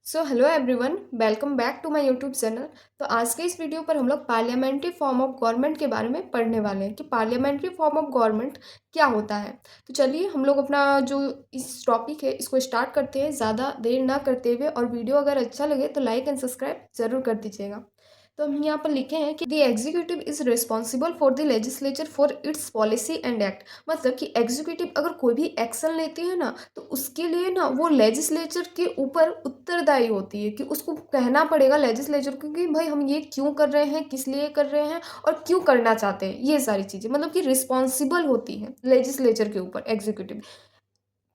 So hello everyone, welcome back to my YouTube channel. तो आज के इस वीडियो पर हम लोग पार्लियामेंट्री फॉर्म ऑफ गवर्नमेंट के बारे में पढ़ने वाले हैं कि पार्लियामेंट्री फॉर्म ऑफ गवर्नमेंट क्या होता है। तो चलिए हम लोग अपना जो इस टॉपिक है इसको स्टार्ट करते हैं ज़्यादा देर ना करते हुए। और वीडियो अगर अच्छा लगे तो लाइक एंड सब्सक्राइब जरूर कर दीजिएगा। तो हम यहाँ पर लिखे हैं कि the executive is responsible for the legislature for its policy and act. मतलब कि एग्जीक्यूटिव अगर कोई भी एक्शन लेती है ना तो उसके लिए ना वो लेजिस्लेचर के ऊपर उत्तरदायी होती है कि उसको कहना पड़ेगा लेजिस्लेचर को कि भाई हम ये क्यों कर रहे हैं, किस लिए कर रहे हैं और क्यों करना चाहते हैं। ये सारी चीज़ें मतलब कि रिस्पॉन्सिबल होती है लेजिस्लेचर के ऊपर executive.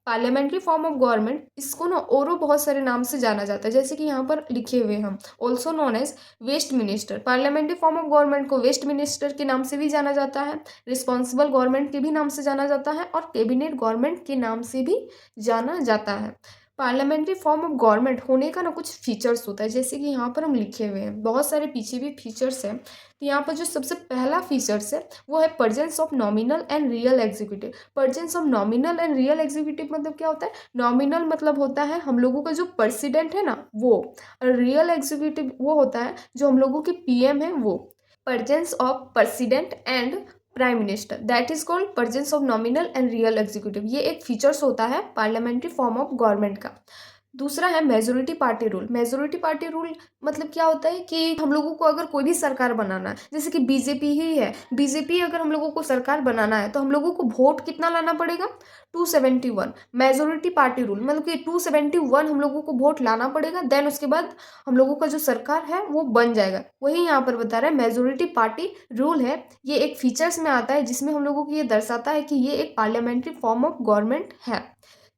Parliamentary form of government इसको ना और बहुत सारे नाम से जाना जाता है, जैसे कि यहाँ पर लिखे हुए हम also known as Westminster. Parliamentary form of government को वेस्ट मिनिस्टर के नाम से भी जाना जाता है, रिस्पॉन्सिबल गवर्नमेंट के भी नाम से जाना जाता है और कैबिनेट गवर्नमेंट के नाम से भी जाना जाता है। पार्लियामेंट्री फॉर्म ऑफ गवर्नमेंट होने का ना कुछ फीचर्स होता है, जैसे कि यहाँ पर हम लिखे हुए हैं, बहुत सारे पीछे भी फीचर्स हैं। तो यहाँ पर जो सबसे पहला फीचर्स है वो है presence of nominal and real executive. Presence of nominal and real executive मतलब क्या होता है? नॉमिनल मतलब होता है हम लोगों का जो प्रेसिडेंट है ना वो, और रियल एग्जीक्यूटिव वो होता है जो हम लोगों के पीएम है वो। Presence of president and prime minister that is called presence of nominal and real executive. ये एक फीचर्स होता है पार्लियामेंट्री फॉर्म ऑफ गवर्नमेंट का। दूसरा है majority party rule. Majority party rule मतलब क्या होता है कि हम लोगों को अगर कोई भी सरकार बनाना है, जैसे कि बीजेपी ही है, बीजेपी अगर हम लोगों को सरकार बनाना है तो हम लोगों को वोट कितना लाना पड़ेगा? 271। मेजोरिटी पार्टी रूल मतलब कि 271 हम लोगों को वोट लाना पड़ेगा, देन उसके बाद हम लोगों का जो सरकार है वो बन जाएगा। वही यहाँ पर बता रहा है मेजोरिटी पार्टी रूल है। ये एक फीचर्स में आता है जिसमें हम लोगों को ये दर्शाता है कि ये एक पार्लियामेंट्री फॉर्म ऑफ गवर्नमेंट है।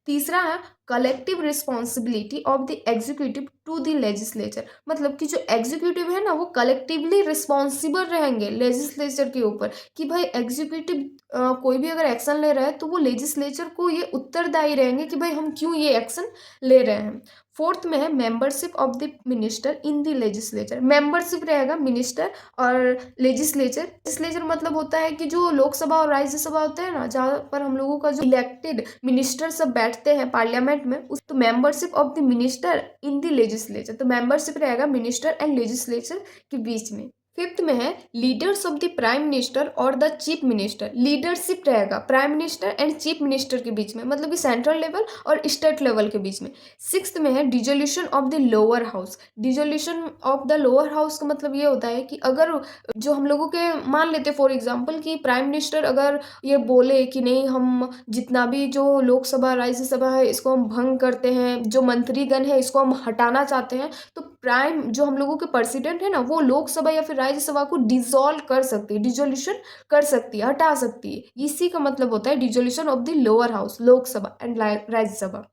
तीसरा है collective responsibility of the executive to the legislature. मतलब कि जो एग्जीक्यूटिव है ना वो कलेक्टिवली रिस्पॉन्सिबल रहेंगे लेजिस्लेचर के ऊपर कि भाई एग्जीक्यूटिव कोई भी अगर एक्शन ले रहा है तो वो लेजिस्लेचर को ये उत्तरदायी रहेंगे कि भाई हम क्यों ये एक्शन ले रहे हैं। फोर्थ में है membership of the minister in the legislature. Membership रहेगा मिनिस्टर और लेजिस्लेचर। लेजिस्लेचर मतलब होता है कि जो लोकसभा और राज्यसभा होते हैं ना, जहाँ पर हम लोगों का जो इलेक्टेड मिनिस्टर सब बैठते हैं पार्लियामेंट में, उस तो membership of the minister in the legislature. तो मेंबरशिप रहेगा मिनिस्टर एंड लेजिस्लेचर के बीच में। फिफ्थ में है leaders of the prime minister और द चीफ मिनिस्टर। लीडरशिप रहेगा prime minister and chief minister के बीच में, मतलब कि सेंट्रल लेवल और स्टेट लेवल के बीच में। सिक्स्थ में है dissolution of the lower house. Dissolution of the lower house का मतलब ये होता है कि अगर जो हम लोगों के मान लेते फॉर एग्जांपल कि प्राइम मिनिस्टर अगर ये बोले कि नहीं हम जितना भी जो लोकसभा राज्यसभा है इसको हम भंग करते हैं, जो मंत्रीगण है इसको हम हटाना चाहते हैं, तो प्राइम जो हम लोगों के प्रेसिडेंट है ना वो लोकसभा या फिर राज्यसभा को डिसॉल्व कर सकती है, डिजोल्यूशन कर सकती है, हटा सकती है। इसी का मतलब होता है dissolution of the lower house, Lok Sabha and Rajya Sabha.